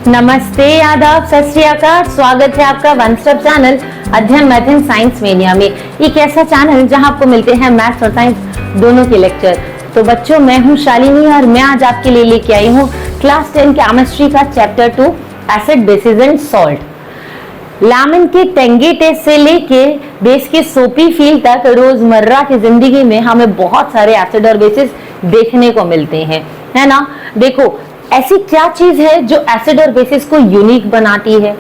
नमस्ते, आदाब, सत श्री अकाल। स्वागत है आपका वन स्टॉप चैनल अध्ययन मैथ एंड साइंस मेनिया में। एक ऐसा चैनल जहां आपको मिलते हैं मैथ्स और साइंस दोनों के लेक्चर। तो बच्चों, मैं हूं शालिनी और मैं आज आपके लिए लेके आई हूं क्लास 10 केमिस्ट्री का chapter 2 acid basis and salt. Lamine के टेंगे टेस्ट से लेके बेस के सोपी फील तक रोजमर्रा की जिंदगी में हमें बहुत सारे एसिड और बेसिस देखने को मिलते हैं, है ना। देखो, ऐसी क्या चीज है जो एसिड और बेसिस को यूनिक बनाती है?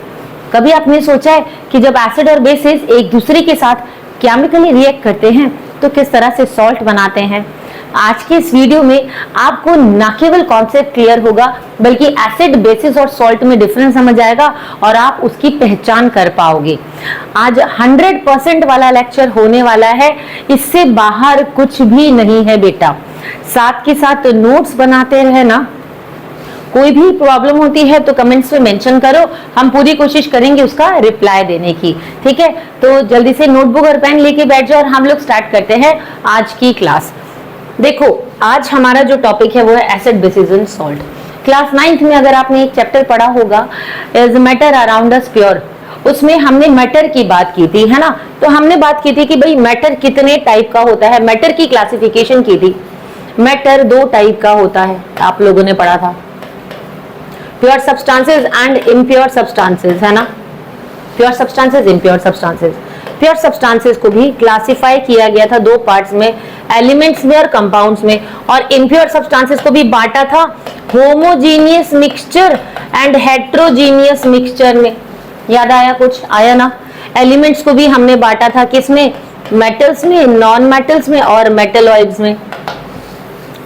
कभी आपने सोचा है कि जब एसिड और बेसिस एक दूसरे के साथ केमिकली रिएक्ट करते हैं तो किस तरह से सॉल्ट बनाते हैं? आज के इस वीडियो में आपको न केवल कॉन्सेप्ट क्लियर होगा बल्कि एसिड, बेसिस और सॉल्ट में डिफरेंस समझ आएगा और आप उसकी पहचान कर पाओगे। आज 100% वाला लेक्चर होने वाला है, इससे बाहर कुछ भी नहीं है बेटा। साथ के साथ नोट्स बनाते रहना। कोई भी प्रॉब्लम होती है तो कमेंट्स में मेंशन करो, हम पूरी कोशिश करेंगे उसका रिप्लाई देने की। ठीक है, तो जल्दी से नोटबुक और पेन लेके बैठ जाओ और हम लोग स्टार्ट करते हैं आज की क्लास। देखो, आज हमारा जो टॉपिक है वो है acid, basis and salt. Class 9th में अगर आपने एक चैप्टर पढ़ा होगा, is matter around us pure, उसमें हमने मैटर की बात की थी, है ना। तो हमने बात की थी कि भाई मैटर कितने टाइप का होता है, मैटर की क्लासिफिकेशन की थी। मैटर 2 टाइप का होता है, आप लोगों ने पढ़ा था, pure substances and impure substances, है ना। Pure substances, impure substances. Pure substances को भी क्लासिफाई किया गया था 2 पार्ट्स में, एलिमेंट्स में और कंपाउंड्स में। और इम्प्योर सब्सटेंसेस को भी बांटा था homogeneous mixture and heterogeneous mixture में। याद आया? कुछ आया ना। एलिमेंट्स को भी हमने बांटा था किसमें? मेटल्स में, नॉन मेटल्स में और मेटलॉइड्स में,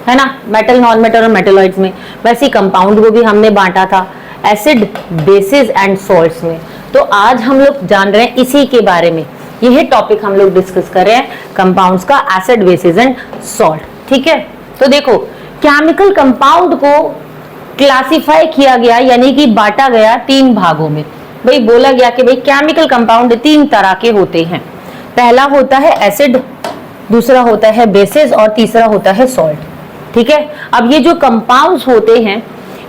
है ना। मेटल, नॉन मेटल और मेटलॉइड्स में। वैसे कंपाउंड को भी हमने बांटा था एसिड, बेसिस एंड सॉल्ट्स में। तो आज हम लोग जान रहे हैं इसी के बारे में, यही टॉपिक हम लोग डिस्कस कर रहे हैं, कंपाउंड्स का, एसिड, बेसिस एंड सॉल्ट। ठीक है, तो देखो, केमिकल कंपाउंड को क्लासिफाई किया गया, यानी कि बांटा गया 3 भागों में। भाई बोला गया कि भाई केमिकल कंपाउंड 3 तरह के होते हैं। पहला होता है एसिड, दूसरा होता है बेसिस और तीसरा होता है सॉल्ट। ठीक है, अब ये जो कंपाउंड्स होते हैं,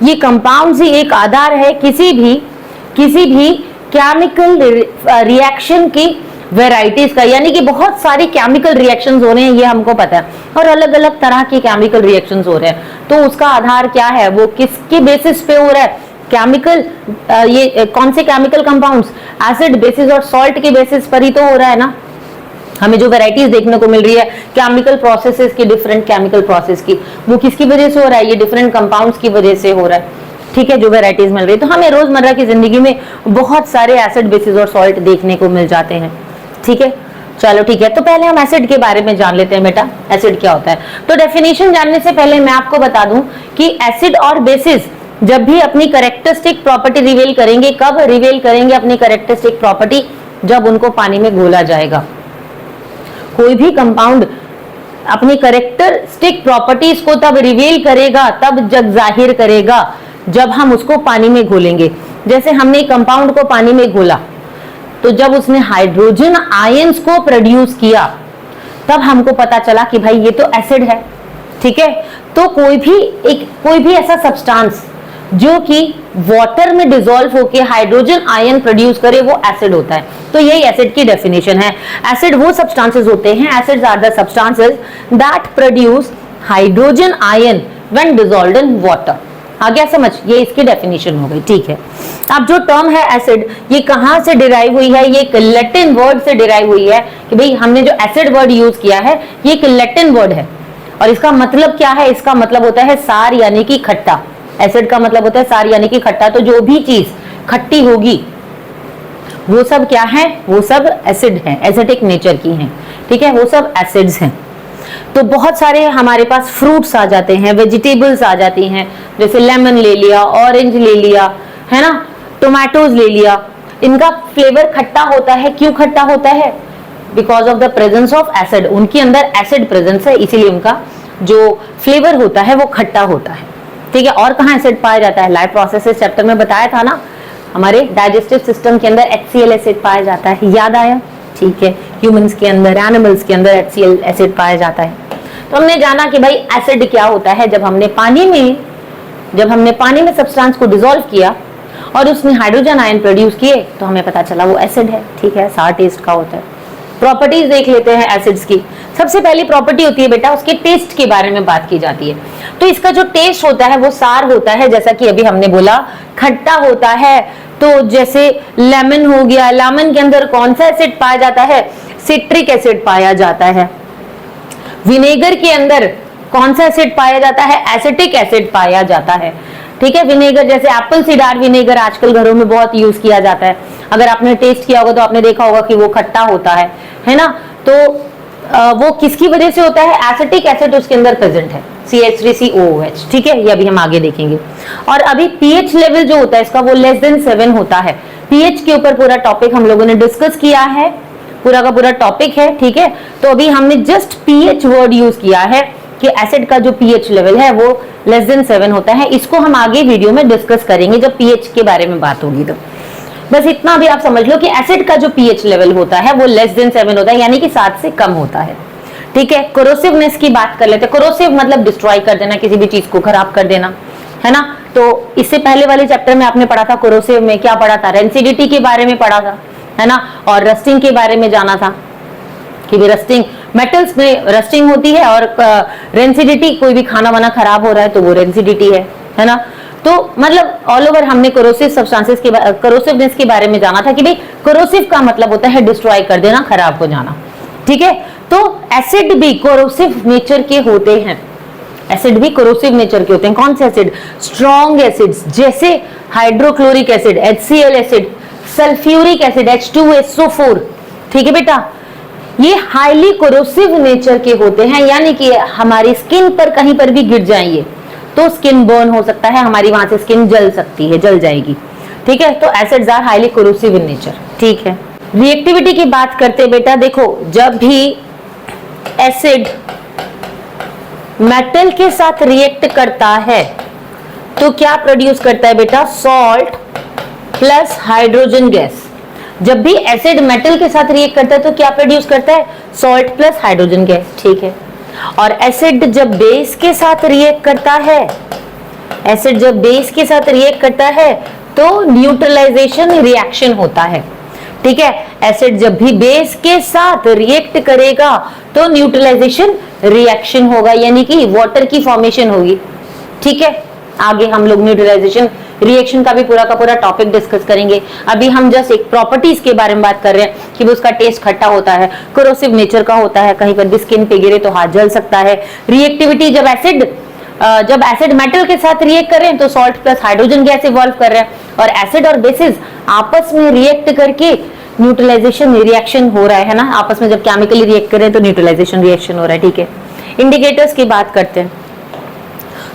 ये कंपाउंड्स ही एक आधार है किसी भी केमिकल रिएक्शन की वेराइटीज का। यानी कि बहुत सारी केमिकल रिएक्शंस हो रहे हैं, ये हमको पता है, और अलग अलग तरह के केमिकल रिएक्शंस हो रहे हैं। तो उसका आधार क्या है, वो किसके बेसिस पे हो रहा है? केमिकल, ये कौन से केमिकल कंपाउंड्स? एसिड, बेसिस और सॉल्ट के बेसिस पर ही तो हो रहा है ना। हमें जो वैरायटीज देखने को मिल रही है केमिकल प्रोसेसेस की, डिफरेंट केमिकल प्रोसेस की, वो किसकी वजह से हो रहा है? ये डिफरेंट कंपाउंड्स की वजह से हो रहा है। ठीक है, जो वैरायटीज मिल रही है, तो हमें रोजमर्रा की जिंदगी में बहुत सारे एसिड, बेसिस और सॉल्ट देखने को मिल जाते हैं। ठीक है, चलो ठीक है, तो पहले हम एसिड के बारे में जान लेते हैं बेटा, एसिड क्या होता है। तो डेफिनेशन जानने से पहले मैं आपको बता दूं कि एसिड और बेसिस जब भी अपनी कैरेक्टरिस्टिक प्रॉपर्टी रिवील करेंगे, कब रिवील करेंगे अपनी कैरेक्टरिस्टिक प्रॉपर्टी? जब उनको पानी में घोला जाएगा। कोई भी कंपाउंड अपनी कैरेक्टरिस्टिक प्रॉपर्टीज को तब रिवील करेगा, तब जग जाहिर करेगा, जब हम उसको पानी में घोलेंगे। जैसे हमने कंपाउंड को पानी में घोला, तो जब उसने हाइड्रोजन आयंस को प्रोड्यूस किया, तब हमको पता चला कि भाई ये तो एसिड है। ठीक है, तो कोई भी ऐसा सब्सटेंस जो कि वाटर में डिसॉल्व होकर हाइड्रोजन आयन प्रोड्यूस करे, वो एसिड होता है। तो यही एसिड की डेफिनेशन है। एसिड वो सब्सटेंसेस होते हैं, acids are the substances that produce hydrogen ion when dissolved in water. आ गया समझ? ये इसकी डेफिनेशन हो गई। ठीक है, अब जो टर्म है एसिड, ये कहां से डिराइव हुई है? ये एक लैटिन वर्ड से डिराइव हुई है कि भाई हमने जो एसिड वर्ड यूज किया है, ये एक लैटिन वर्ड है। और इसका मतलब क्या है? इसका मतलब होता है सार, यानी कि खट्टा। एसिड का मतलब होता है सार, यानी कि खट्टा। तो जो भी चीज खट्टी होगी वो सब क्या है? वो सब एसिड है, एसिडिक नेचर की हैं। ठीक है, वो सब एसिड्स हैं। तो बहुत सारे हमारे पास फ्रूट्स आ जाते हैं, वेजिटेबल्स आ जाती हैं, जैसे लेमन ले लिया, ऑरेंज ले लिया, है ना, टोमेटोज ले लिया। इनका फ्लेवर खट्टा होता है। क्यों खट्टा होता है? Because of the presence of acid. उनके अंदर एसिड प्रेजेंस है, इसीलिए उनका जो फ्लेवर होता है वो खट्टा होता है। ठीक है, और कहाँ एसिड पाया जाता है? लाइफ प्रोसेसेस चैप्टर में बताया था ना, हमारे डाइजेस्टिव सिस्टम के अंदर HCl एसिड पाया जाता है। याद आया? ठीक है, ह्यूमंस के अंदर, एनिमल्स के अंदर HCl एसिड पाया जाता है। तो हमने जाना कि भाई एसिड क्या होता है। जब हमने पानी में सब्सटेंस को डिसॉल्व किया और उसने हाइड्रोजन आयन प्रोड्यूस किए तो हमें पता चला वो एसिड है। ठीक है, सार टेस्ट का होता है। प्रॉपर्टीज देख लेते हैं एसिड्स की। सबसे पहली प्रॉपर्टी होती है बेटा उसके टेस्ट के बारे में बात की जाती है। तो इसका जो टेस्ट होता है वो सार होता है, जैसा कि अभी हमने बोला खट्टा होता है। तो जैसे लेमन हो गया, लेमन के अंदर कौन सा एसिड पाया जाता है? सिट्रिक एसिड पाया जाता है। विनेगर के अंदर कौन सा एसिड पाया जाता है? एसिटिक एसिड पाया जाता है। ठीक है, विनेगर जैसे एप्पल सीडर विनेगर आजकल घरों में बहुत यूज किया जाता है। अगर आपने टेस्ट किया होगा तो आपने देखा होगा कि वो खट्टा होता है ना। तो वो किसकी वजह से होता है? एसिटिक एसिड उसके अंदर प्रेजेंट है, CH3COOH। ठीक है, ये अभी हम आगे देखेंगे। और अभी पीएच लेवल जो होता है इसका वो लेस देन 7 होता है। पीएच के ऊपर पूरा टॉपिक हम लोगों ने डिस्कस किया है, पूरा का पूरा टॉपिक है। ठीक है, तो अभी हमने जस्ट पीएच वर्ड यूज किया है कि एसिड का जो पीएच लेवल है वो लेस देन 7 होता है। इसको हम आगे वीडियो में डिस्कस करेंगे जब पीएच के बारे में बात होगी। तो बस इतना भी आप समझ लो कि एसिड का जो पीएच लेवल होता है वो लेस देन 7 होता है, यानी कि 7 से कम होता है। ठीक है, कोरोसिवनेस की बात कर लेते हैं। कोरोसिव मतलब डिस्ट्रॉय कर देना, किसी भी चीज को खराब कर देना, है ना। तो इससे पहले वाले चैप्टर में आपने पढ़ा था कोरोसिव में क्या पढ़ा था? रेंसिडिटी के बारे में पढ़ा था, है ना। और रस्टिंग के बारे में जाना था कि भी रस्टिंग, मेटल्स में रस्टिंग होती है और रेंसिडिटी, कोई भी खाना वाना खराब हो रहा है तो वो रेंसिडिटी है ना। तो मतलब ऑल ओवर हमने कोरोसिव सब्सटेंसेस के कोरोसिवनेस के बारे में जाना था कि भाई कोरोसिव का मतलब होता है डिस्ट्रॉय कर देना, खराब हो जाना। ठीक है, तो एसिड भी कोरोसिव नेचर के होते हैं। एसिड भी कोरोसिव नेचर के होते हैं। कौन से एसिड? स्ट्रॉन्ग एसिड्स जैसे hydrochloric acid HCl acid, sulphuric acid H2SO4। ठीक है बेटा, ये हाईली कोरोसिव नेचर के होते हैं, यानी कि हमारी स्किन पर कहीं पर भी गिर जाएंगे तो स्किन बर्न हो सकता है, हमारी वहां से स्किन जल सकती है, जल जाएगी। ठीक है, तो acids are highly corrosive in nature. ठीक है, रिएक्टिविटी की बात करते बेटा, देखो जब भी एसिड मेटल के साथ रिएक्ट करता है तो क्या प्रोड्यूस करता है बेटा? Salt plus hydrogen gas. जब भी एसिड मेटल के साथ रिएक्ट करता है तो क्या प्रोड्यूस करता है? Salt plus hydrogen gas. ठीक है, और एसिड जब बेस के साथ रिएक्ट करता है, एसिड जब बेस के साथ रिएक्ट करता है तो न्यूट्रलाइजेशन रिएक्शन होता है। ठीक है, एसिड जब भी बेस के साथ रिएक्ट करेगा तो न्यूट्रलाइजेशन रिएक्शन होगा, यानी कि वाटर की फॉर्मेशन होगी। ठीक है, आगे हम लोग न्यूट्रलाइजेशन रिएक्शन का भी पूरा का पूरा टॉपिक डिस्कस करेंगे। अभी हम जस्ट एक प्रॉपर्टीज के बारे में बात कर रहे हैं कि उसका टेस्ट खट्टा होता है, कोरोसिव नेचर का होता है, कहीं पर भी स्किन पे गिरे तो हाथ जल सकता है। रिएक्टिविटी जब एसिड मेटल के साथ रिएक्ट कर रहे हैं तो salt plus hydrogen gas evolve कर रहे हैं, और एसिड और बेसिस आपस में रिएक्ट करके न्यूट्रलाइजेशन रिएक्शन हो रहा है ना। आपस में जब केमिकली रिएक्ट कर रहे हैं तो न्यूट्रलाइजेशन रिएक्शन हो रहा है। ठीक है, इंडिकेटर्स की बात करते हैं।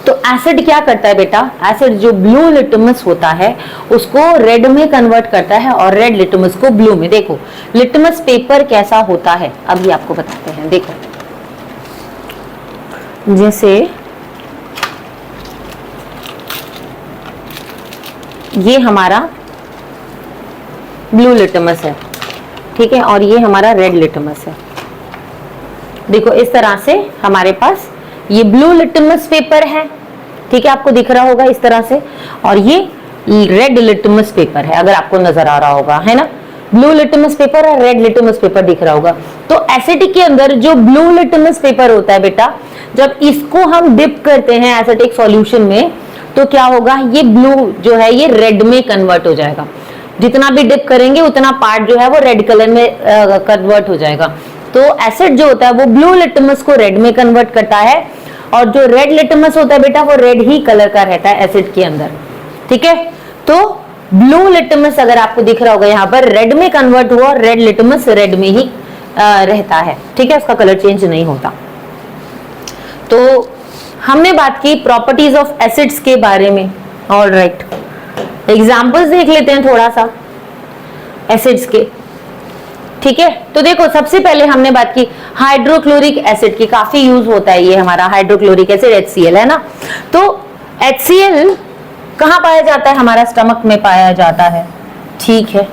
तो एसिड क्या करता है बेटा? एसिड जो ब्लू लिटमस होता है उसको रेड में कन्वर्ट करता है और रेड लिटमस को ब्लू में। देखो लिटमस पेपर कैसा होता है अभी आपको बताते हैं। देखो जैसे ये हमारा ब्लू लिटमस है, ठीक है, और ये हमारा रेड लिटमस है। देखो इस तरह से हमारे पास ये ब्लू लिटमस पेपर है, ठीक है, आपको दिख रहा होगा इस तरह से, और ये रेड लिटमस पेपर है, अगर आपको नजर आ रहा होगा, है ना। ब्लू लिटमस पेपर और रेड लिटमस पेपर दिख रहा होगा। तो एसिड के अंदर जो ब्लू लिटमस पेपर होता है बेटा, जब इसको हम डिप करते हैं एसिडिक सॉल्यूशन में तो क्या होगा, ये ब्लू जो है ये रेड में कन्वर्ट हो जाएगा। जितना भी डिप करेंगे उतना पार्ट जो है वो रेड कलर में कन्वर्ट हो जाएगा। तो एसिड जो होता है वो ब्लू लिटमस को रेड में कन्वर्ट करता है, और जो रेड लिटमस होता है बेटा वो रेड ही कलर का रहता है एसिड के अंदर, ठीक है। तो ब्लू लिटमस अगर आपको दिख रहा होगा यहाँ पर रेड में कन्वर्ट हुआ, और रेड लिटमस रेड में ही रहता है, ठीक है, उसका कलर चेंज नहीं होता। तो हमने बात की प्रॉपर्टीज ऑफ एसिड्स के बारे में। ऑलराइट, एग्जांपल्स देख लेते हैं थोड़ा सा एसिड्स के, ठीक है। तो देखो सबसे पहले हमने बात की हाइड्रोक्लोरिक एसिड की, काफी यूज होता है ये हमारा हाइड्रोक्लोरिक एसिड HCl, है ना। तो HCl कहाँ पाया जाता है, हमारा स्टमक में पाया जाता है, ठीक है।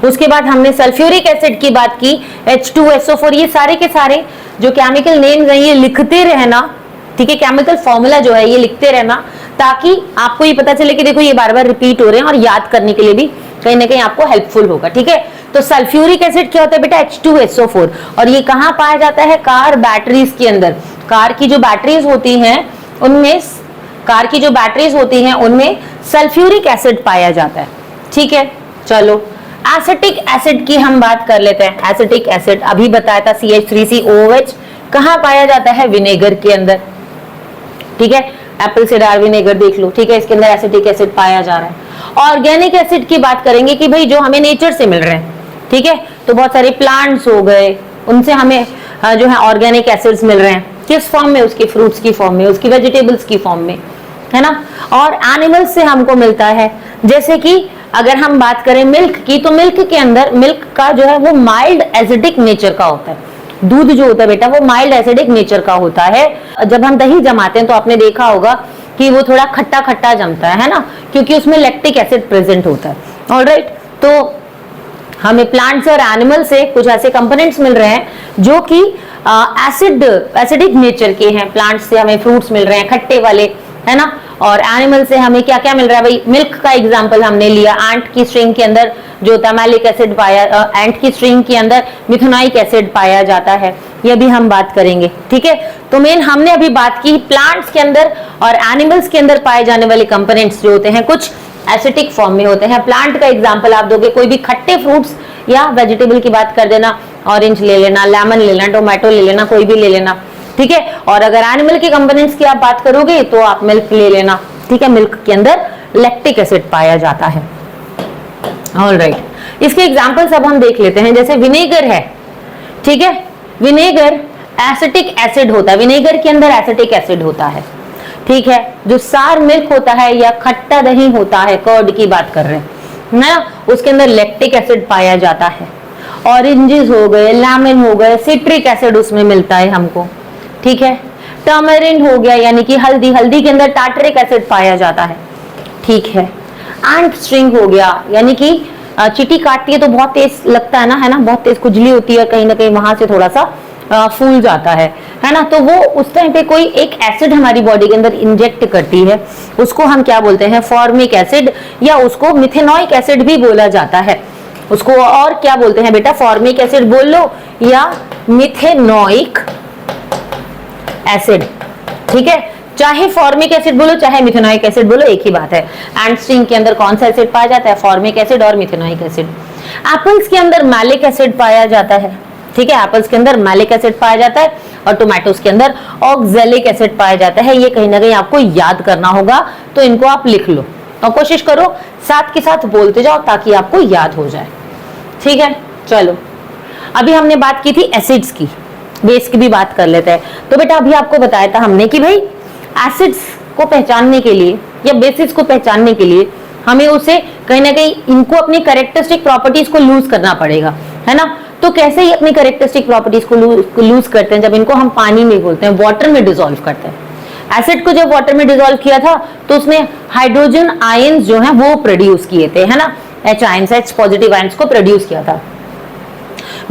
उसके बाद हमने सल्फ्यूरिक एसिड की बात की H2SO4। ये सारे के सारे जो केमिकल नेम्स हैं ये लिखते रहना, ठीक है, केमिकल फॉर्मूला जो है ये लिखते रहना, ताकि आपको ये पता चले कि देखो ये बार बार रिपीट हो रहे हैं, और याद करने के लिए भी कहीं ना कहीं आपको हेल्पफुल होगा। ठीक है, तो सल्फ्यूरिक एसिड क्या होता है बेटा? H2SO4, और ये कहाँ पाया जाता है? कार बैटरीज के अंदर। कार की जो बैटरीज होती हैं उनमें सल्फ्यूरिक एसिड पाया जाता है। ठीक है, चलो एसिटिक एसिड की हम बात कर लेते हैं। एसिटिक एसिड अभी बताया था CH3COOH, कहाँ पाया जाता है? विनेगर के अंदर। ठीक है, एप्पल साइडर विनेगर देख लो, ठीक है, इसके अंदर एसिटिक एसिड पाया जा रहा है। ऑर्गेनिक एसिड की बात करेंगे कि भाई जो हमें नेचर से मिल रहे हैं, ठीक है, तो बहुत सारे प्लांट्स हो गए, उनसे हमें जो है ऑर्गेनिक एसिड्स मिल रहे हैं। किस फॉर्म में? उसके फ्रूट्स की फॉर्म में, उसकी वेजिटेबल्स की फॉर्म में, है ना। और एनिमल्स से हमको मिलता है, जैसे कि अगर हम बात करें मिल्क की, तो मिल्क के अंदर, मिल्क का जो है वो माइल्ड एसिडिक नेचर का होता है। दूध जो होता है बेटा वो माइल्ड एसिडिक नेचर का होता है। जब हम दही जमाते हैं तो आपने देखा होगा कि वो थोड़ा खट्टा खट्टा जमता है ना, क्योंकि उसमें लैक्टिक एसिड प्रेजेंट होता है। ऑलराइट, तो हमें प्लांट्स और एनिमल से कुछ ऐसे कंपोनेंट्स मिल रहे हैं जो कि एसिडिक नेचर के हैं। प्लांट्स से हमें फ्रूट्स मिल रहे हैं खट्टे वाले, है ना, और एनिमल से हमें क्या क्या मिल रहा है भाई? मिल्क का एग्जांपल हमने लिया। एंट की स्ट्रिंग के अंदर जो मैलिक एसिड पाया, एंट की स्ट्रिंग के अंदर मिथेनोइक एसिड पाया जाता है, ये भी हम बात करेंगे। ठीक है, तो मेन हमने अभी बात की प्लांट्स के अंदर और एनिमल्स के अंदर पाए जाने वाले कंपोनेंट्स जो होते हैं कुछ एसिटिक फॉर्म में होते हैं। प्लांट का एग्जांपल आप दोगे, कोई भी खट्टे फ्रूट्स या वेजिटेबल की बात कर देना, ऑरेंज ले लेना, लेमन ले लेना, टोमेटो ले लेना, कोई भी ले लेना। ठीक है, और अगर एनिमल के कंपोनेंट्स की आप बात करोगे तो आप मिल्क ले लेना। ठीक है, मिल्क के अंदर लैक्टिक एसिड पाया जाता है। ऑलराइट, इसके एग्जांपल्स अब हम देख लेते हैं। जैसे विनेगर है, ठीक है, विनेगर एसिटिक एसिड होता है, विनेगर के अंदर एसिटिक एसिड होता है। ठीक है, जो सार मिल्क होता है या खट्टा दही होता है, कर्ड की बात कर रहे हैं ना, उसके अंदर लैक्टिक एसिड पाया जाता है। ऑरेंजेस हो गए, लेमन हो गए, सिट्रिक एसिड उसमें मिलता है हमको। ठीक है, टर्मरिन हो गया यानी कि हल्दी, हल्दी के अंदर टार्टरिक एसिड पाया जाता है। ठीक है, एंट स्ट्रिंग हो गया, यानी कि चींटी काटती है तो बहुत तेज लगता है ना, बहुत तेज खुजली होती है, कहीं ना कहीं वहां से थोड़ा सा फूल जाता है ना, तो वो उस टाइम पे कोई एक एसिड हमारी बॉडी के अंदर इंजेक्ट करती है, उसको हम क्या बोलते हैं? फॉर्मिक एसिड, या उसको मिथेनोइक एसिड भी बोला जाता है। उसको और क्या बोलते हैं बेटा? फॉर्मिक एसिड बोल लो या मिथेनोइक एसिड। ठीक है, चाहे फॉर्मिक एसिड बोलो चाहे मिथेनोइक एसिड बोलो, एक ही बात है। एंट स्ट्रिंग के अंदर कौन सा एसिड पाया जाता है? फॉर्मिक एसिड और मिथेनोइक एसिड। एप्पल्स के अंदर मैलिक एसिड पाया जाता है। ठीक है, एप्पल्स के अंदर मैलिक एसिड पाया जाता है, और टोमेटोस के अंदर ऑक्सैलिक एसिड पाया जाता है। ये कहीं ना कहीं आपको याद करना होगा, तो इनको आप लिख लो और कोशिश करो साथ के साथ बोलते जाओ ताकि आपको याद हो जाए। ठीक है, चलो अभी हमने बात की थी एसिड्स की, बेस की भी बात कर लेते हैं। तो बेटा अभी आपको बताया था हमने कि भाई एसिड्स को पहचानने के लिए या बेसिस को पहचानने के लिए हमें उसे कहीं ना कहीं इनको अपनी कैरेक्टरिस्टिक प्रॉपर्टीज को लूज करना पड़ेगा, है ना। तो कैसे ही अपनी कैरेक्टरिस्टिक प्रॉपर्टीज को लूज करते हैं? जब इनको हम पानी में घोलते हैं, वाटर में डिसॉल्व करते हैं। एसिड को जब वाटर में डिसॉल्व किया था तो उसने हाइड्रोजन आयंस जो है वो प्रोड्यूस किए थे, है ना, H ions, H positive ions को प्रोड्यूस किया था।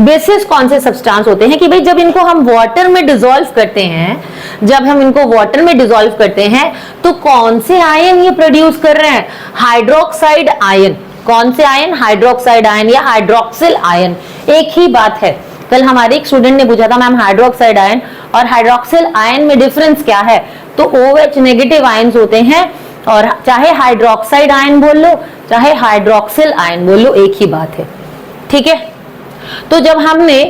बेसिस कौन से सब्सटेंस होते हैं कि भाई जब इनको हम वाटर में डिसॉल्व करते हैं, जब हम इनको वाटर में डिसॉल्व करते हैं तो कौन से आयन ये प्रोड्यूस कर रहे हैं? Hydroxide ion. कौन से आयन? हाइड्रोक्साइड आयन या हाइड्रोक्सिल आयन। एक ही बात है, कल हमारे एक स्टूडेंट ने पूछा था मैम हाइड्रोक्साइड आयन और हाइड्रोक्सिल आयन में डिफरेंस क्या है? तो OH नेगेटिव आयंस होते हैं, और चाहे हाइड्रोक्साइड आयन बोल लो चाहे हाइड्रोक्सिल आयन बोल लो, एक ही बात है। ठीक है, तो जब हमने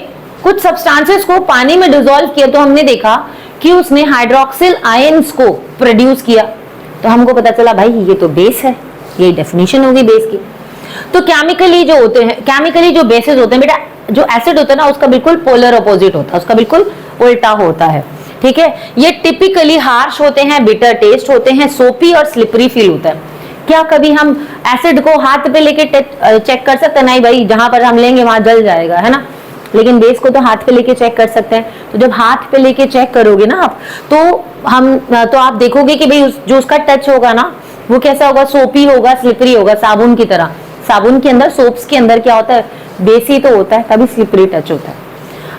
कुछ सब्सटेंसेस को पानी में डिसॉल्व किया तो हमने देखा कि उसने हाइड्रोक्सिल आयंस को प्रोड्यूस किया, तो हमको पता चला भाई ये तो बेस है, ये डेफिनेशन होगी बेस की। तो केमिकली जो होते हैं, केमिकली जो बेसिस होते हैं बेटा, जो एसिड होता है ना उसका बिल्कुल पोलर अपोजिट होता है, उसका बिल्कुल उल्टा होता है। ठीक है, ये टिपिकली हार्श होते हैं, बिटर टेस्ट होते हैं, सोपी और स्लिपरी फील होता है। क्या कभी हम एसिड को हाथ पे लेके चेक कर सकते हैं? नहीं भाई, जहां पर हम लेंगे वहां जल जाएगा, है ना। लेकिन बेस को तो हाथ पे लेके चेक कर सकते हैं। तो जब हाथ पे लेके चेक करोगे ना आप, तो आप देखोगे कि भाई जो उसका टच होगा ना वो कैसा होगा? सोपी होगा, स्लिपरी होगा, साबुन की तरह। साबुन के अंदर, सोप्स के अंदर क्या होता है? बेस ही तो होता है, तभी स्लिपरी टच होता है।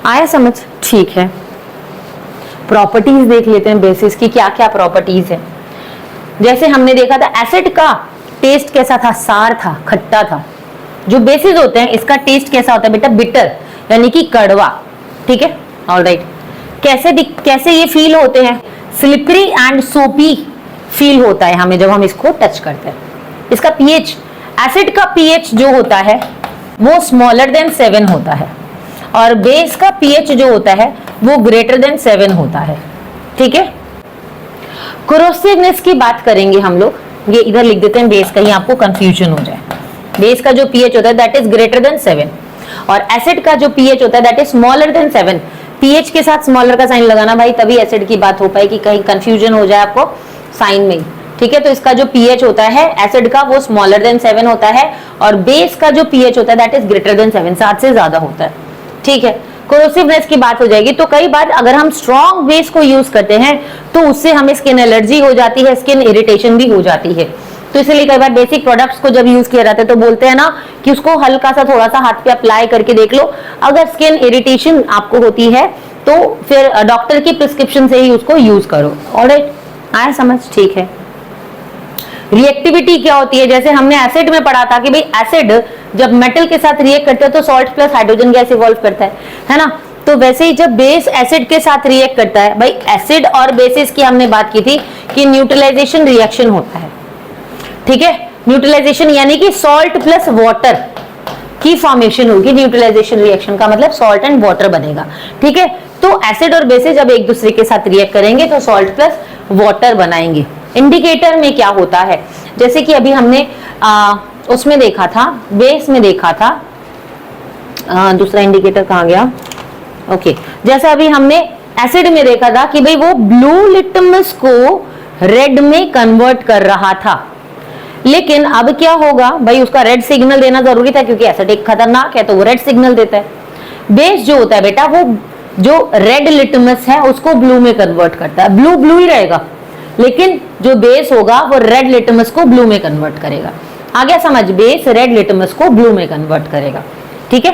आया समझ? ठीक है, प्रॉपर्टीज देख लेते हैं बेसिस की, क्या क्या प्रॉपर्टीज है। जैसे हमने देखा था एसिड का टेस्ट कैसा था, सार था, खट्टा था। जो बेसिस होते हैं इसका टेस्ट कैसा होता है बेटा, बिटर, यानी कि कड़वा। ठीक है, ऑलराइट। कैसे ये फील होते हैं, स्लिपरी एंड सोपी फील होता है हमें जब हम इसको टच करते हैं। इसका पीएच, एसिड का पीएच जो होता है वो स्मॉलर देन 7 होता है और बेस का पीएच जो होता है वो ग्रेटर देन 7 होता है। ठीक है, कोरोसिवनेस की बात करेंगे हम लोग, ये इधर लिख देते हैं बेस, कहीं आपको कंफ्यूजन हो जाए। बेस का जो पीएच होता है दैट इज ग्रेटर देन 7 और एसिड का जो पीएच होता है that is smaller than 7। PH के साथ स्मॉलर का साइन लगाना भाई, तभी एसिड की बात हो पाएगी, कहीं कंफ्यूजन हो जाए आपको साइन में। ठीक है, तो इसका जो पीएच होता है एसिड का वो स्मॉलर देन 7 होता है और बेस का जो पीएच होता है दैट इज ग्रेटर देन 7, 7 से ज्यादा होता है। ठीक है, कोरोसिवनेस की बात हो जाएगी। तो कई बार अगर हम स्ट्रॉन्ग बेस को यूज करते हैं तो उससे हमें स्किन एलर्जी हो जाती है, स्किन इरिटेशन भी हो जाती है। तो इसलिए कई बार बेसिक प्रोडक्ट्स को जब यूज किया जाता है तो बोलते हैं ना कि उसको हल्का सा थोड़ा सा हाथ पे अप्लाई करके देख लो, अगर स्किन इरिटेशन आपको होती है तो फिर डॉक्टर की प्रिस्क्रिप्शन से ही उसको यूज करो। ऑलराइट, आया समझ? ठीक है। रिएक्टिविटी क्या होती है, जैसे हमने एसिड में पढ़ा था कि भाई एसिड जब मेटल के साथ रिएक्ट करता है तो salt plus hydrogen gas evolve करता है ना। तो वैसे ही जब बेस एसिड के साथ रिएक्ट करता है, भाई एसिड और बेसिस की हमने बात की थी कि न्यूट्रलाइजेशन रिएक्शन होता है। ठीक है, न्यूट्रलाइजेशन यानी कि सॉल्ट प्लस वाटर की फॉर्मेशन होगी। न्यूट्रलाइजेशन रिएक्शन का मतलब सॉल्ट एंड वाटर बनेगा। ठीक है, तो एसिड और बेसिस जब एक दूसरे के साथ रिएक्ट करेंगे तो सॉल्ट प्लस वाटर बनाएंगे। इंडिकेटर में क्या होता है, जैसे कि अभी हमने उसमें देखा था, बेस में देखा था, दूसरा इंडिकेटर कहाँ गया, ओके। जैसा अभी हमने एसिड में देखा था कि भाई वो ब्लू लिटमस को रेड में कन्वर्ट कर रहा था, लेकिन अब क्या होगा भाई, उसका रेड सिग्नल देना जरूरी था क्योंकि एसिड एक खतरनाक है तो वो रेड सिग्नल देता है। बेस जो होता है बेटा वो जो रेड लिटमस है उसको ब्लू में कन्वर्ट करता है। ब्लू ब्लू ही रहेगा लेकिन जो बेस होगा वो रेड लिटमस को ब्लू में कन्वर्ट करेगा। आ गया समझ, बेस रेड लिटमस को ब्लू में कन्वर्ट करेगा। ठीक है,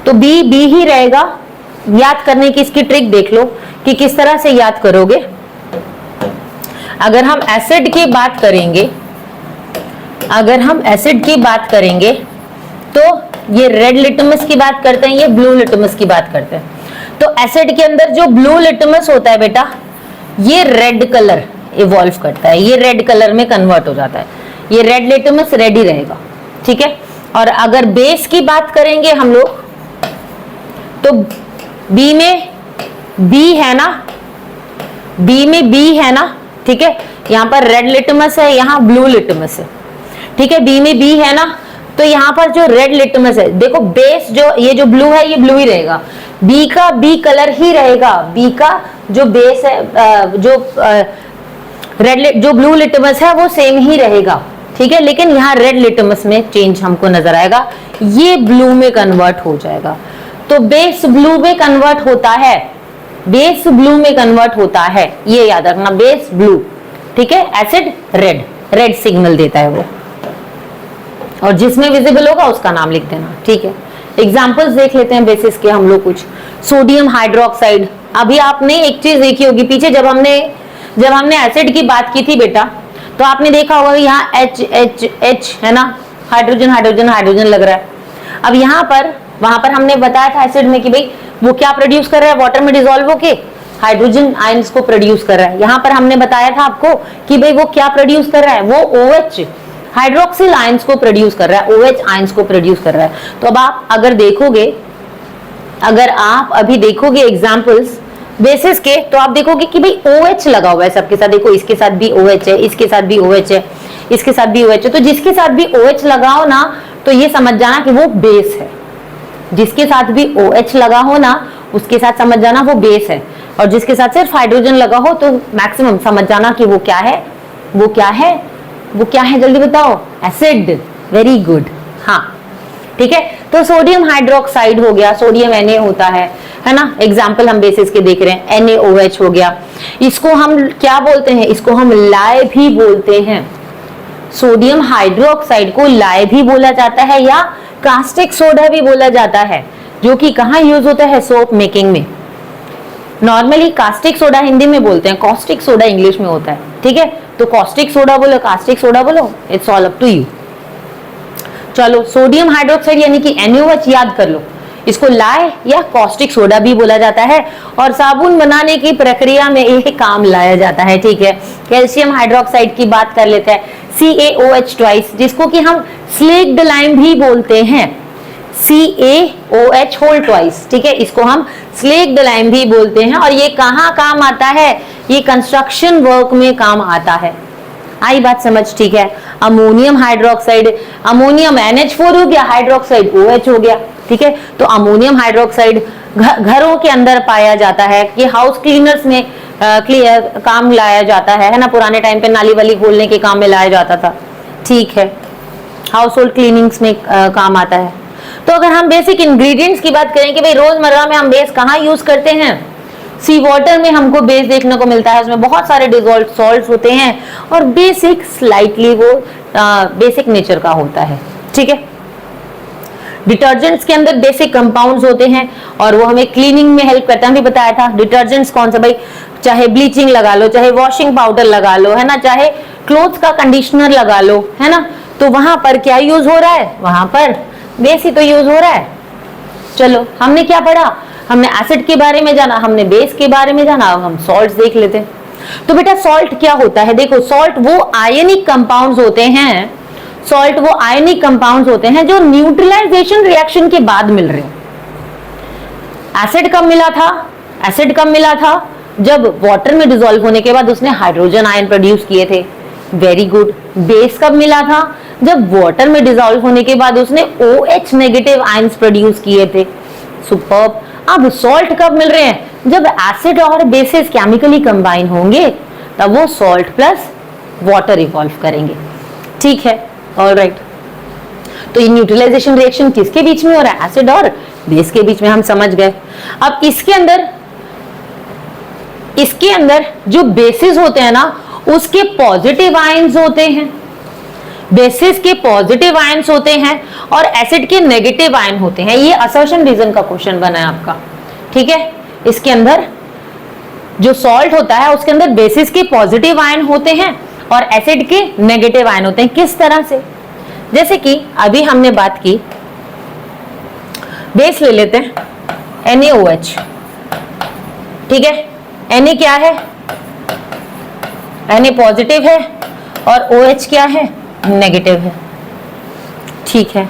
तो बी बी ही रहेगा। याद करने की इसकी ट्रिक देख लो कि किस तरह से याद करोगे। अगर हम एसिड की बात करेंगे, अगर हम एसिड की बात करेंगे तो ये रेड लिटमस की बात करते हैं, ये ब्लू लिटमस की बात करते हैं। तो एसिड के अंदर जो ब्लू लिटमस होता है बेटा ये रेड कलर इवॉल्व करता है, ये रेड कलर में कन्वर्ट हो जाता है, ये रेड लिटमस रेड ही रहेगा। ठीक है, और अगर बेस की बात करेंगे हम लोग तो बी में बी है ना, बी में बी है ना। ठीक है, यहाँ पर रेड लिटमस है, यहाँ ब्लू लिटमस है। ठीक है, बी में बी है ना, तो यहाँ पर जो रेड लिटमस है, देखो बेस जो ये जो ब्लू है ये ब्लू ही रहेगा, बी का बी कलर ही रहेगा, बी का जो बेस है जो रेड जो ब्लू लिटमस है वो सेम ही रहेगा। ठीक है, लेकिन यहाँ रेड लिटमस में चेंज हमको नजर आएगा, ये ब्लू में कन्वर्ट हो जाएगा। तो बेस ब्लू में कन्वर्ट होता है, बेस ब्लू में कन्वर्ट होता है, ये याद रखना, बेस ब्लू। ठीक है, एसिड रेड, रेड सिग्नल देता है वो, और जिसमें विजिबल होगा उसका नाम लिख देना। ठीक है, एग्जाम्पल्स देख लेते हैं बेसिस के हम लोग कुछ। सोडियम हाइड्रोक्साइड, अभी आपने एक चीज देखी होगी पीछे जब हमने एसिड की बात की थी बेटा, तो आपने देखा होगा यहाँ H H H है ना, हाइड्रोजन हाइड्रोजन हाइड्रोजन लग रहा है। अब यहाँ पर वहां पर हमने बताया था एसिड में कि भाई वो क्या प्रोड्यूस कर रहा है, वाटर में डिसॉल्व होके हाइड्रोजन आयंस को प्रोड्यूस कर रहा है। यहाँ पर हमने बताया था आपको कि भाई वो क्या प्रोड्यूस कर रहा है, वो OH हाइड्रोक्सिल आयंस को प्रोड्यूस कर रहा है, OH आयंस को प्रोड्यूस कर रहा है। तो अब आप अगर आप अभी देखोगे एग्जांपल्स बेसिस के, तो आप देखोगे कि भाई OH लगा हुआ है सबके साथ। देखो इसके साथ भी OH है, इसके साथ भी OH है, इसके साथ भी OH है। तो जिसके साथ भी OH लगाओ ना तो ये समझ जाना कि वो बेस है। जिसके साथ भी OH लगा हो ना उसके साथ समझ जाना वो बेस है, और जिसके साथ सिर्फ हाइड्रोजन लगा हो तो मैक्सिमम समझ जाना कि वो क्या है, वो क्या है, वो क्या है, जल्दी बताओ, एसिड। वेरी गुड, हाँ ठीक है। तो सोडियम हाइड्रोक्साइड हो गया, सोडियम Na होता है ना। एग्जाम्पल हम बेसिस के देख रहे हैं, NaOH हो गया। इसको हम क्या बोलते हैं, इसको हम लाय भी बोलते हैं। सोडियम हाइड्रोक्साइड को लाय भी बोला जाता है या कास्टिक सोडा भी बोला जाता है, जो कि कहाँ यूज होता है, सोप मेकिंग में। नॉर्मली कास्टिक सोडा हिंदी में बोलते हैं, कॉस्टिक सोडा इंग्लिश में होता है। ठीक है, तो कॉस्टिक सोडा बोलो, कास्टिक सोडा बोलो, it's all up to you. चलो, सोडियम हाइड्रोक्साइड यानी कि NaOH याद कर लो, इसको लाए या कॉस्टिक सोडा भी बोला जाता है और साबुन बनाने की प्रक्रिया में ये काम लाया जाता है। ठीक है, कैल्शियम हाइड्रोक्साइड की बात कर लेते हैं, CaOH ट्वाइस, जिसको कि हम स्लेक्ड लाइम भी बोलते हैं, CaOH होल ट्वाइस। ठीक है, इसको हम स्लेक्ड लाइम भी बोलते हैं और ये कहाँ काम आता है, ये कंस्ट्रक्शन वर्क में काम आता है। आई बात समझ? ठीक है, अमोनियम हाइड्रोक्साइड, अमोनियम NH4 हो गया, हाइड्रोक्साइड OH हो गया। ठीक है, तो अमोनियम हाइड्रोक्साइड घरों के अंदर पाया जाता है, कि हाउस क्लीनर्स में काम लाया जाता है ना, पुराने टाइम पे नाली वाली खोलने के काम में लाया जाता था। ठीक है, हाउस होल्ड क्लीनिंग्स में काम आता है। तो अगर हम बेसिक इंग्रेडिएंट्स की बात करें कि भाई रोजमर्रा में हम बेस कहाँ यूज करते हैं, सी वाटर में हमको बेस देखने को मिलता है, उसमें बहुत सारे डिसॉल्व्ड सॉल्ट्स होते हैं और बेसिक स्लाइटली वो बेसिक नेचर का होता है। ठीक है, डिटर्जेंट्स के अंदर बेसिक कंपाउंड्स होते हैं और वो हमें क्लीनिंग में हेल्प करते हैं। भी बताया था डिटर्जेंट्स कौन सा, भाई चाहे ब्लीचिंग लगा लो, चाहे वॉशिंग पाउडर लगा लो, है ना, चाहे क्लोथ्स का कंडीशनर लगा लो, है ना, तो वहां पर क्या यूज हो रहा है, वहां पर बेस ही तो यूज हो रहा है। चलो, हमने क्या पढ़ा, हमने एसिड के बारे में जाना, हमने बेस के बारे में जाना, अब हम सॉल्ट्स देख लेते हैं। तो बेटा सॉल्ट क्या होता है, देखो सॉल्ट वो आयनिक कंपाउंड्स होते हैं, सॉल्ट वो आयनिक कंपाउंड्स होते हैं जो न्यूट्रलाइजेशन रिएक्शन के बाद मिल रहे हैं। एसिड कब मिला था, एसिड कब मिला था, जब वाटर में डिसॉल्व होने के बाद उसने हाइड्रोजन आयन प्रोड्यूस किए थे। Very good. बेस कब मिला था, जब वाटर में डिसॉल्व होने के बाद उसने OH नेगेटिव आयंस प्रोड्यूस किए थे। सुपर्ब। अब सॉल्ट कब मिल रहे हैं, जब एसिड और बेसिस केमिकली कंबाइन होंगे तब वो सॉल्ट प्लस वाटर इवॉल्व करेंगे। ठीक है, ऑलराइट। तो ये न्यूट्रलाइजेशन रिएक्शन किसके बीच में हो रहा है, एसिड और बेस के बीच में, हम समझ गए। अब इसके अंदर जो बेसिस होते हैं ना, उसके पॉजिटिव आयंस होते हैं, बेसिस के पॉजिटिव आयंस होते हैं और एसिड के नेगेटिव आयन होते हैं। ये असर्शन रीजन का क्वेश्चन बना है आपका। ठीक है, इसके अंदर जो सॉल्ट होता है उसके अंदर बेसिस के पॉजिटिव आयन होते हैं और एसिड के नेगेटिव आयन होते हैं। किस तरह से, जैसे कि अभी हमने बात की, बेस ले लेते हैं NaOH। ठीक है, Na क्या है, Na पॉजिटिव है और OH क्या है, नेगेटिव है। ठीक है,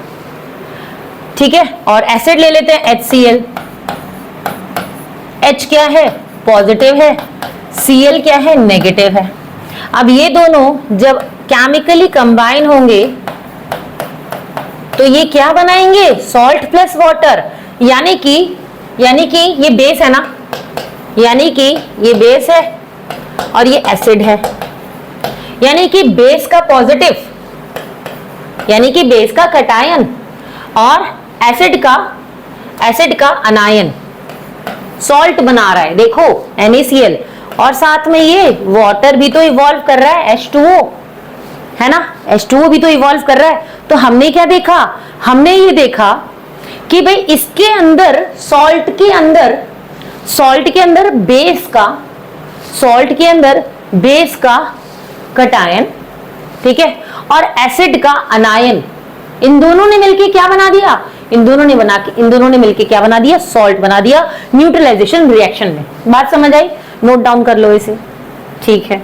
ठीक है, और एसिड ले लेते हैं HCl। H क्या है, पॉजिटिव है, Cl क्या है, नेगेटिव है। अब ये दोनों जब केमिकली कंबाइन होंगे तो ये क्या बनाएंगे, सॉल्ट प्लस वाटर, यानी कि ये बेस है ना, यानी कि ये बेस है और ये एसिड है, यानी कि बेस का पॉजिटिव, यानी कि बेस का कटायन और एसिड का अनायन सॉल्ट बना रहा है। देखो NaCl, और साथ में ये वाटर भी तो इवॉल्व कर रहा है, H2O है ना, H2O भी तो इवॉल्व कर रहा है। तो हमने क्या देखा, हमने ये देखा कि भाई इसके अंदर सॉल्ट के अंदर बेस का कटायन, ठीक है, और एसिड का अनायन, इन दोनों ने मिलके क्या बना दिया, इन दोनों ने मिलके क्या बना दिया, सॉल्ट बना दिया न्यूट्रलाइजेशन रिएक्शन में। बात समझ आई, नोट डाउन कर लो इसे। ठीक है,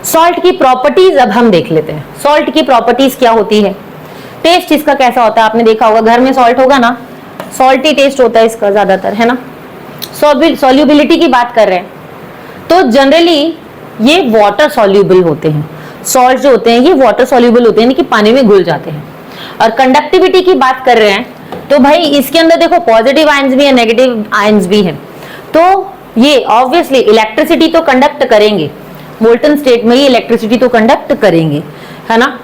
सॉल्ट की प्रॉपर्टीज अब हम देख लेते हैं। सॉल्ट की प्रॉपर्टीज क्या होती है, टेस्ट इसका कैसा होता है, आपने देखा होगा घर में सॉल्ट होगा ना, सॉल्टी टेस्ट होता है इसका ज्यादातर, है ना। सॉल्युबिलिटी की बात कर रहे हैं तो जनरली ये वाटर सॉल्युबल होते हैं, सॉल्ट जो होते हैं ये वाटर सॉल्युबल होते हैं, यानी कि पानी में घुल जाते हैं। और कंडक्टिविटी की बात कर रहे हैं तो भाई इसके अंदर देखो पॉजिटिव आयंस भी है, नेगेटिव आयंस भी है, तो ये ऑब्वियसली इलेक्ट्रिसिटी तो कंडक्ट करेंगे, मोल्टन स्टेट में ये इलेक्ट्रिसिटी तो कंडक्ट करेंगे, है ना।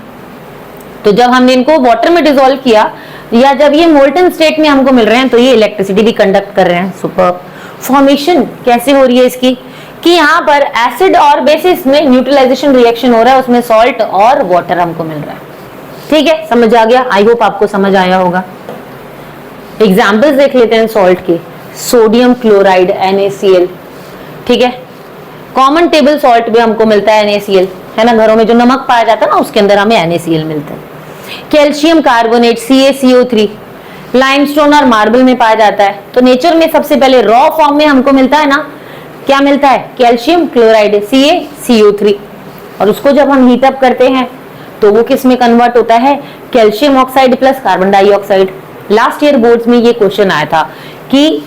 तो जब हमने इनको वाटर में डिसॉल्व किया या जब ये मोल्टन स्टेट में हमको मिल रहे हैं तो ये इलेक्ट्रिसिटी भी कंडक्ट कर रहे हैं। सुपर। फॉर्मेशन कैसे हो रही है इसकी, कि यहाँ पर एसिड और बेसिस में न्यूट्रलाइजेशन रिएक्शन हो रहा है, उसमें सॉल्ट और वाटर हमको मिल रहा है। ठीक है, समझ आ गया, आई होप आपको समझ आया होगा। एग्जाम्पल्स देख लेते हैं सॉल्ट के। सोडियम क्लोराइड NaCl, ठीक है, कॉमन टेबल सॉल्ट भी हमको मिलता है NaCl, है ना, घरों में जो नमक पाया जाता है ना उसके अंदर हमें NaCl मिलता है। कैल्शियम कार्बोनेट CaCO3 लाइमस्टोन और मार्बल में पाया जाता है। तो नेचर में सबसे पहले रॉ फॉर्म में हमको मिलता है ना, क्या मिलता है, कैल्शियम क्लोराइड CaCO3, और उसको जब हम हीट अप करते हैं तो वो किस में कन्वर्ट होता है, calcium oxide plus carbon dioxide. Last year boards में ये क्वेश्चन आया था कि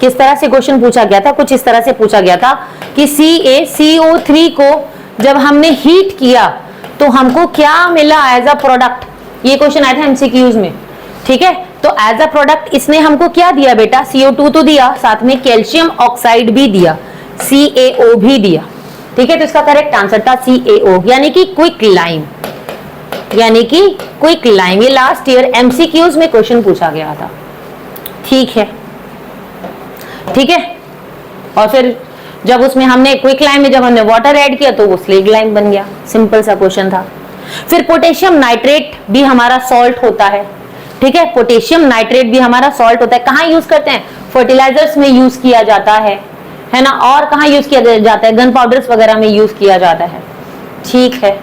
किस तरह से क्वेश्चन पूछा गया था, कुछ इस तरह से पूछा गया था कि CaCO3 को जब हमने हीट किया तो हमको क्या मिला एज अ प्रोडक्ट, ये क्वेश्चन आया था MCQs में, ठीक है। तो एज अ प्रोडक्ट इसने हमको क्या दिया बेटा, CO2 तो दिया, साथ में कैल्शियम ऑक्साइड भी दिया, CaO भी दिया, ठीक है। तो इसका करेक्ट आंसर था CaO, यानी कि क्विक लाइम, यानी कि क्विक लाइम। ये लास्ट ईयर MCQs में क्वेश्चन पूछा गया था, ठीक है, ठीक है। और फिर जब उसमें हमने क्विक लाइम में जब हमने वाटर ऐड किया तो वो स्लेग लाइम बन गया, सिंपल सा क्वेश्चन था। फिर पोटेशियम नाइट्रेट भी हमारा सॉल्ट होता है, ठीक है, पोटेशियम नाइट्रेट भी हमारा सॉल्ट होता है। कहाँ यूज करते हैं, फर्टिलाइजर्स में यूज किया जाता है ना, और कहाँ यूज किया जाता है, गन पाउडर्स वगैरह में यूज किया जाता है, ठीक है।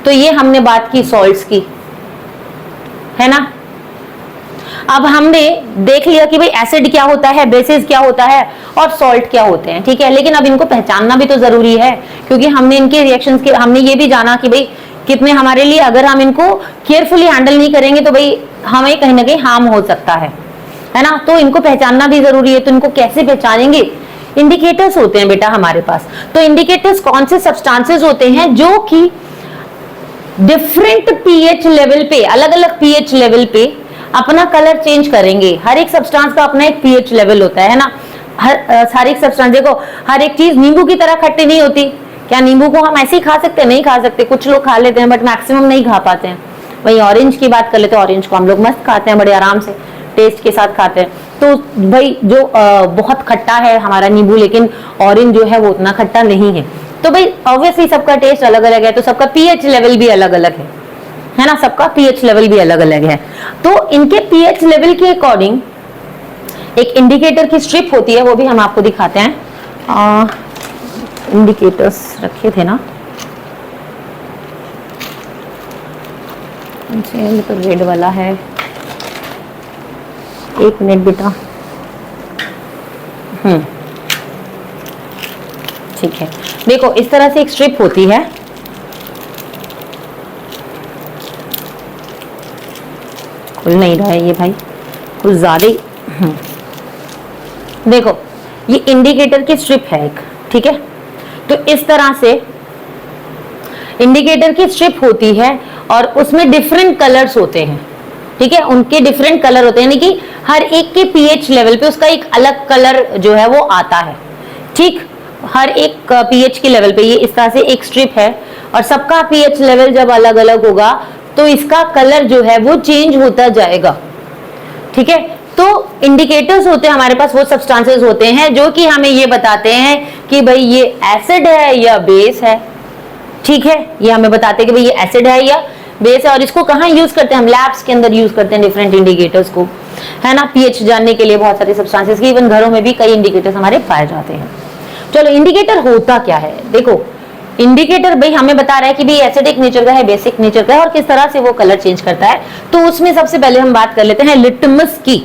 तो ये हमने बात की सॉल्ट्स की, है ना। अब हमने देख लिया कि भाई एसिड क्या होता है, बेसिस क्या होता है और सॉल्ट क्या होते हैं, ठीक है। लेकिन अब इनको पहचानना भी तो जरूरी है, क्योंकि हमने इनके रिएक्शंस के, हमने ये भी जाना कि भाई कितने हमारे लिए, अगर हम इनको केयरफुली हैंडल नहीं करेंगे तो भाई हमें कहीं ना कहीं हार्म हो सकता है ना। तो इनको पहचानना भी जरूरी है। तो इनको कैसे पहचानेंगे, इंडिकेटर्स होते हैं बेटा हमारे पास। तो इंडिकेटर्स कौन से सब्सटेंसेस होते हैं जो कि डिफरेंट पीएच लेवल पे, अलग अलग पीएच लेवल पे अपना कलर चेंज करेंगे। हर एक सब्सटेंस का अपना एक पीएच लेवल होता है ना। हर एक सब्सटेंस, देखो हर एक चीज नींबू की तरह खट्टी नहीं होती। क्या नींबू को हम ऐसे ही खा सकते हैं, नहीं खा सकते। कुछ लोग खा लेते हैं बट मैक्सिमम नहीं खा पाते हैं। वही ऑरेंज की बात कर लेते हैं, ऑरेंज को हम लोग मस्त खाते हैं, बड़े आराम से टेस्ट के साथ खाते हैं। तो भाई जो बहुत खट्टा है हमारा नींबू, लेकिन ऑरेंज जो है वो उतना खट्टा नहीं है। तो भाई ऑब्वियसली सबका टेस्ट अलग अलग है, तो सबका पीएच लेवल भी अलग अलग है ना, सबका पीएच लेवल भी अलग अलग है। तो इनके पीएच लेवल के अकॉर्डिंग एक इंडिकेटर की स्ट्रिप होती है, वो भी हम आपको दिखाते हैं। इंडिकेटर्स रखे थे ना, तो रेड वाला है, एक मिनट बेटा, ठीक है। देखो इस तरह से एक स्ट्रिप होती है, खुल नहीं रहा है ये भाई, कुछ ज्यादा ही। देखो ये इंडिकेटर की स्ट्रिप है एक, ठीक है। तो इस तरह से इंडिकेटर की स्ट्रिप होती है और उसमें डिफरेंट कलर्स होते हैं, ठीक है। उनके डिफरेंट कलर होते हैं, यानी कि हर एक के पीएच लेवल पे उसका एक अलग कलर जो है वो आता है, ठीक। हर एक पीएच के लेवल पे ये इस तरह से एक स्ट्रिप है, और सबका पीएच लेवल जब अलग अलग होगा तो इसका कलर जो है वो चेंज होता जाएगा, ठीक है। तो इंडिकेटर्स होते हैं हमारे पास, वो सब्सटेंसेस होते हैं जो कि हमें ये बताते हैं कि भाई ये एसिड है या बेस है, ठीक है। ये हमें बताते हैं कि भाई ये एसिड है या बेस है। और इसको कहाँ यूज करते हैं, हम लैब्स के अंदर यूज करते हैं डिफरेंट इंडिकेटर्स को, है ना, पीएच जानने के लिए बहुत सारे सब्सटेंसेस की। इवन घरों में भी कई इंडिकेटर्स हमारे पाए जाते हैं। चलो इंडिकेटर होता क्या है, देखो इंडिकेटर भाई हमें बता रहा है कि भाई एसिडिक नेचर का है, बेसिक नेचर का है, और किस तरह से वो कलर चेंज करता है। तो उसमें सबसे पहले हम बात कर लेते हैं लिटमस की।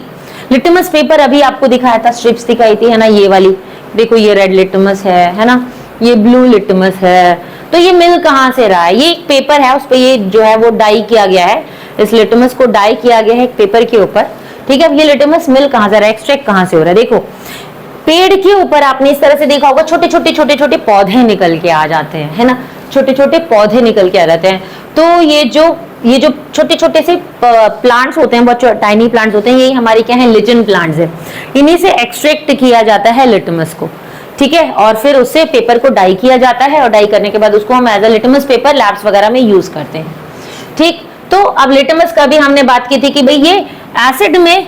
लिटमस पेपर अभी आपको दिखाया था, स्ट्रिप्स दिखाई थी, है ना, ये वाली देखो, ये रेड लिटमस है ना, ये ब्लू लिटमस है। तो ये मिल कहाँ से रहा है, ये एक पेपर है, उस पर ये जो है वो डाई किया गया है, इस लिटमस को डाई किया गया है एक पेपर के ऊपर, ठीक है। अब ये लिटमस मिल कहाँ से रहा है, एक्सट्रैक्ट कहाँ से हो रहा है, देखो पेड़ के ऊपर आपने इस तरह से देखा होगा, छोटे छोटे पौधे निकल के आ जाते हैं, है ना, छोटे छोटे पौधे निकल के आ जाते हैं। तो ये जो छोटे छोटे से प्लांट्स होते हैं, बहुत टाइनी प्लांट्स होते हैं, यही हमारे क्या है, लिचन प्लांट्स है। इन्हीं से एक्सट्रैक्ट किया जाता है लिटमस को, ठीक है। और फिर उससे पेपर को डाई किया जाता है, और डाई करने के बाद उसको हम as a litmus paper labs वगैरह में यूज करते हैं, ठीक। तो अब लिटमस का भी हमने बात की थी कि भाई ये एसिड में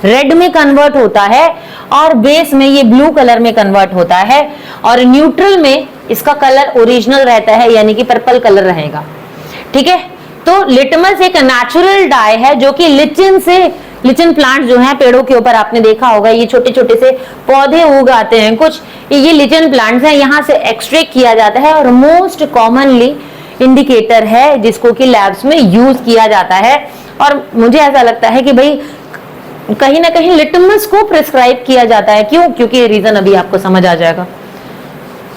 रेड में कन्वर्ट होता है, और बेस में ये ब्लू कलर में कन्वर्ट होता है, और न्यूट्रल में इसका कलर ओरिजिनल रहता है, यानी कि पर्पल कलर रहेगा, ठीक है। तो लिटमस एक नेचुरल डाई है जो कि लिचिन से लिचन प्लांट जो है पेड़ों के ऊपर आपने देखा होगा, ये छोटे छोटे से पौधे उगाते हैं कुछ, ये लिचन प्लांट्स हैं, यहाँ से एक्सट्रैक्ट किया जाता है और मोस्ट कॉमनली इंडिकेटर है जिसको कि लैब्स में यूज किया जाता है। और मुझे ऐसा लगता है कि भाई कहीं ना कहीं लिटमस को प्रिस्क्राइब किया जाता है। क्यों? क्योंकि रीजन अभी आपको समझ आ जाएगा,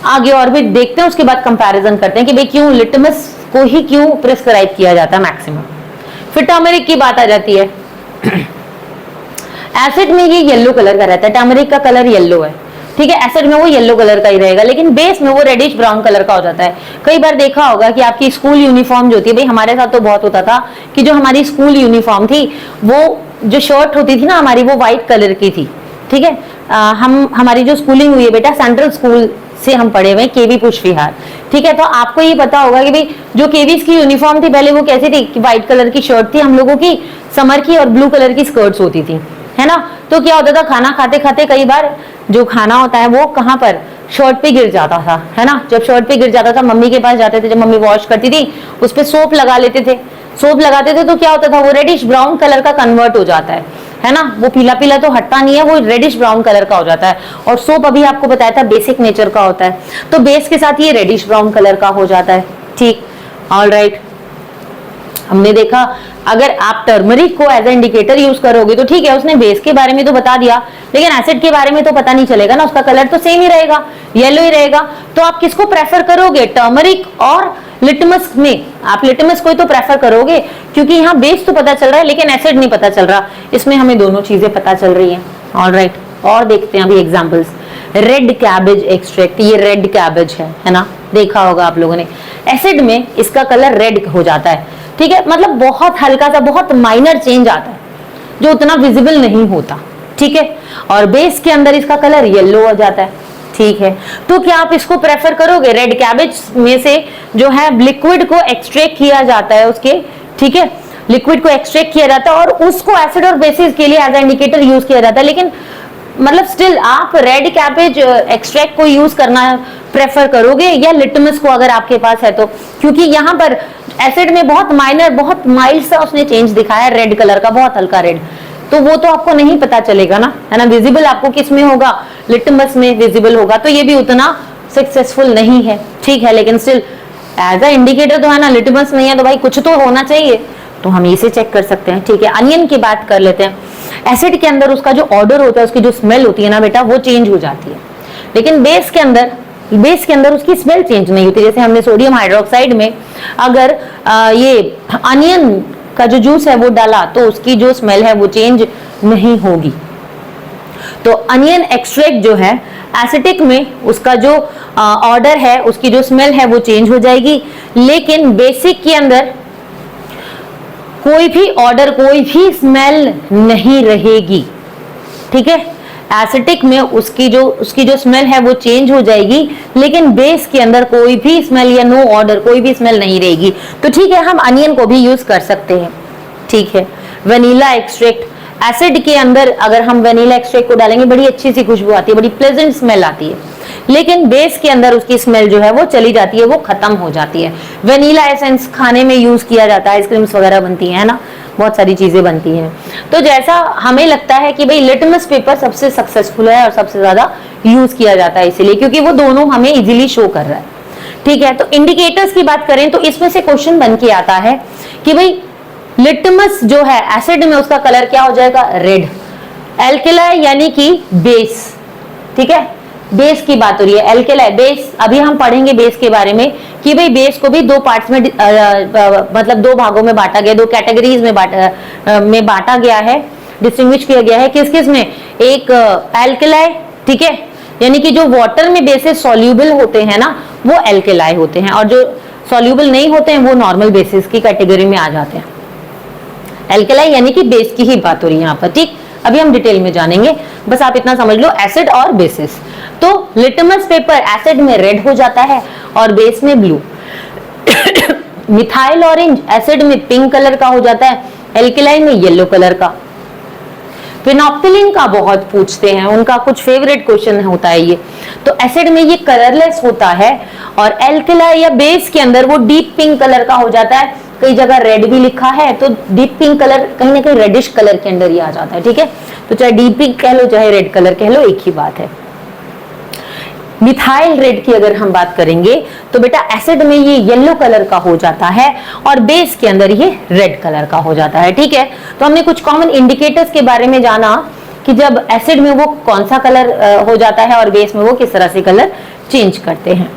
आगे और भी देखते हैं, उसके बाद कंपैरिजन करते हैं कि भाई क्यों लिटमस को ही क्यों प्रिस्क्राइब किया जाता है मैक्सिमम। फिर टर्मरिक की बात आ जाती है। एसिड में ये येलो कलर का रहता है, टर्मरिक का कलर येलो है, ठीक है, एसिड में वो येलो कलर का ही रहेगा, लेकिन बेस में वो रेडिश ब्राउन कलर का हो जाता है। कई बार देखा होगा कि आपकी स्कूल यूनिफॉर्म जो होती है, भाई हमारे साथ तो बहुत होता था कि जो हमारी स्कूल यूनिफॉर्म थी, वो जो शर्ट होती थी ना हमारी, वो व्हाइट कलर की थी, ठीक है। हमारी जो स्कूलिंग हुई है बेटा, सेंट्रल स्कूल से हम पढ़े हुए केवी पुष्पविहार, ठीक है। तो आपको ये पता होगा कि भाई जो केवीज की यूनिफॉर्म थी पहले वो कैसी थी कि व्हाइट कलर की शर्ट थी हम लोगों की, समर की, और ब्लू कलर की स्कर्ट्स होती थी, है ना। तो क्या होता था, खाना खाते खाते कई बार जो खाना होता है वो कहाँ पर, शर्ट पे गिर जाता था, है ना। जब शर्ट पे गिर जाता था मम्मी के पास जाते थे, जब मम्मी वॉश करती थी उस पर सोप लगा लेते थे, सोप लगाते थे तो क्या होता था, वो रेडिश ब्राउन कलर का कन्वर्ट हो जाता है ना। वो पीला पीला तो हटता नहीं है, वो रेडिश ब्राउन कलर का हो जाता है। और सोप अभी आपको बताया था बेसिक नेचर का होता है, तो बेस के साथ ये रेडिश ब्राउन कलर का हो जाता है, ठीक। ऑलराइट, हमने देखा अगर आप टर्मरिक को एज ए इंडिकेटर यूज करोगे तो ठीक है, उसने बेस के बारे में तो बता दिया, लेकिन एसिड के बारे में तो पता नहीं चलेगा ना, उसका कलर तो सेम ही रहेगा, येलो ही रहेगा। तो आप किसको प्रेफर करोगे, टर्मरिक और लिटमस में? आप लिटमस को ही तो प्रेफर करोगे, क्योंकि यहाँ बेस तो पता चल रहा है लेकिन एसिड नहीं पता चल रहा, इसमें हमें दोनों चीजें पता चल रही हैं। ऑलराइट, और देखते हैं अभी एग्जांपल्स। रेड कैबेज एक्सट्रैक्ट, ये रेड कैबेज है ना, देखा होगा आप लोगों ने। एसिड में इसका कलर रेड हो जाता है, ठीक है, मतलब बहुत हल्का सा, बहुत माइनर चेंज आता है जो उतना विजिबल नहीं होता, ठीक है। और बेस के अंदर इसका कलर येलो हो जाता है, ठीक है। तो क्या आप इसको प्रेफर करोगे? रेड कैबेज में से जो है लिक्विड को एक्सट्रैक्ट किया जाता है उसके, ठीक है, लिक्विड को एक्सट्रैक्ट किया जाता है और उसको एसिड और बेसिस के लिए एज इंडिकेटर यूज किया जाता है, लेकिन मतलब स्टिल आप रेड कैबेज एक्सट्रैक्ट को यूज करना प्रेफर करोगे या लिटमस को अगर आपके पास है तो? क्योंकि यहाँ पर एसिड में बहुत माइनर, बहुत माइल्ड सा उसने चेंज दिखाया रेड कलर का, बहुत हल्का रेड, तो वो तो आपको नहीं पता चलेगा ना, है ना। विजिबल आपको किस में होगा, लिटमस में विजिबल होगा, तो ये भी उतना सक्सेसफुल नहीं है, ठीक है, लेकिन स्टिल एज अ इंडिकेटर तो है ना। लिटमस नहीं है तो भाई कुछ तो होना चाहिए, तो हम इसे चेक कर सकते हैं, ठीक है। अनियन की बात कर लेते हैं। एसिड के अंदर उसका जो ऑर्डर होता है, उसकी जो स्मेल होती है ना बेटा, वो चेंज हो जाती है, लेकिन बेस के अंदर उसकी स्मेल चेंज नहीं होती। जैसे हमने सोडियम हाइड्रोक्साइड में अगर ये अनियन का जो जूस है वो डाला तो उसकी जो स्मेल है वो चेंज नहीं होगी। तो अनियन एक्सट्रैक्ट जो है एसिटिक में उसका जो ऑर्डर है, उसकी जो स्मेल है वो चेंज हो जाएगी, लेकिन बेसिक के अंदर कोई भी ऑर्डर, कोई भी स्मेल नहीं रहेगी, ठीक है। एसिटिक में उसकी जो स्मेल है वो चेंज हो जाएगी, लेकिन बेस के अंदर कोई भी स्मेल या नो ऑर्डर, कोई भी स्मेल नहीं रहेगी। तो ठीक है, हम अनियन को भी यूज कर सकते हैं, ठीक है। वनीला एक्सट्रैक्ट, एसिड के अंदर अगर हम वनीला एक्सट्रैक्ट को डालेंगे बड़ी अच्छी सी खुशबू आती है, बड़ी प्लेजेंट स्मेल आती है, लेकिन बेस के अंदर उसकी स्मेल जो है वो चली जाती है, वो खत्म हो जाती है। वनीला एसेंस खाने में यूज किया जाता है, आइसक्रीम्स वगैरह बनती है ना, बहुत सारी चीजें बनती हैं। तो जैसा हमें लगता है कि भाई लिटमस पेपर सबसे सक्सेसफुल है और सबसे ज्यादा यूज किया जाता है इसीलिए क्योंकि वो दोनों हमें इजीली शो कर रहा है, ठीक है। तो इंडिकेटर्स की बात करें तो इसमें से क्वेश्चन बन के आता है कि भाई लिटमस जो है एसिड में उसका कलर क्या हो जाएगा, रेड। एल्केलाई यानी कि बेस, ठीक है, बेस की बात हो रही है। एल्केलाई बेस, अभी हम पढ़ेंगे बेस के बारे में कि भाई बेस को भी दो पार्ट्स में मतलब दो भागों में बांटा गया, दो कैटेगरीज में बांटा गया है, डिस्टिंग्विश किया गया है। किस किस में? एक एल्केलाई, ठीक है, यानी कि जो वाटर में बेसिस सॉल्यूबल होते हैं ना वो एल्केलाई होते हैं, और जो सॉल्यूबल नहीं होते हैं वो नॉर्मल बेसिस की कैटेगरी में आ जाते हैं। एल्केलाई यानी कि बेस की ही बात हो रही है यहाँ पर, ठीक। अभी हम डिटेल में जानेंगे, बस आप इतना समझ लो, एसिड और बेसिस। तो लिटमस पेपर एसिड में रेड हो जाता है और बेस में ब्लू। मिथाइल ऑरेंज एसिड में पिंक कलर का हो जाता है, एल्केलाई में येलो कलर का। फिनोप्थिलिन का बहुत पूछते हैं, उनका कुछ फेवरेट क्वेश्चन होता है ये। तो एसिड में ये कलरलेस होता है और एल्केलाई या बेस के अंदर वो डीप पिंक कलर का हो जाता है, कई जगह रेड भी लिखा है, तो डीप पिंक कलर कहीं ना कहीं रेडिश कलर के अंदर ही आ जाता है, ठीक है। तो चाहे डीप पिंक कह लो चाहे रेड कलर कह लो, एक ही बात है। मिथाइल रेड की अगर हम बात करेंगे तो बेटा एसिड में ये येलो कलर का हो जाता है और बेस के अंदर ये रेड कलर का हो जाता है, ठीक है। तो हमने कुछ कॉमन इंडिकेटर्स के बारे में जाना कि जब एसिड में वो कौन सा कलर हो जाता है और बेस में वो किस तरह से कलर चेंज करते हैं।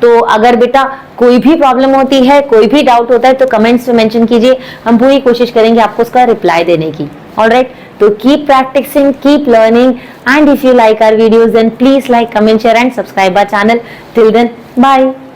तो अगर बेटा कोई भी प्रॉब्लम होती है, कोई भी डाउट होता है तो कमेंट्स में मेंशन कीजिए, हम पूरी कोशिश करेंगे आपको उसका रिप्लाई देने की। ऑलराइट, तो keep practising, keep learning, and if you like our videos then please like, comment, share and subscribe our channel. Till then, bye.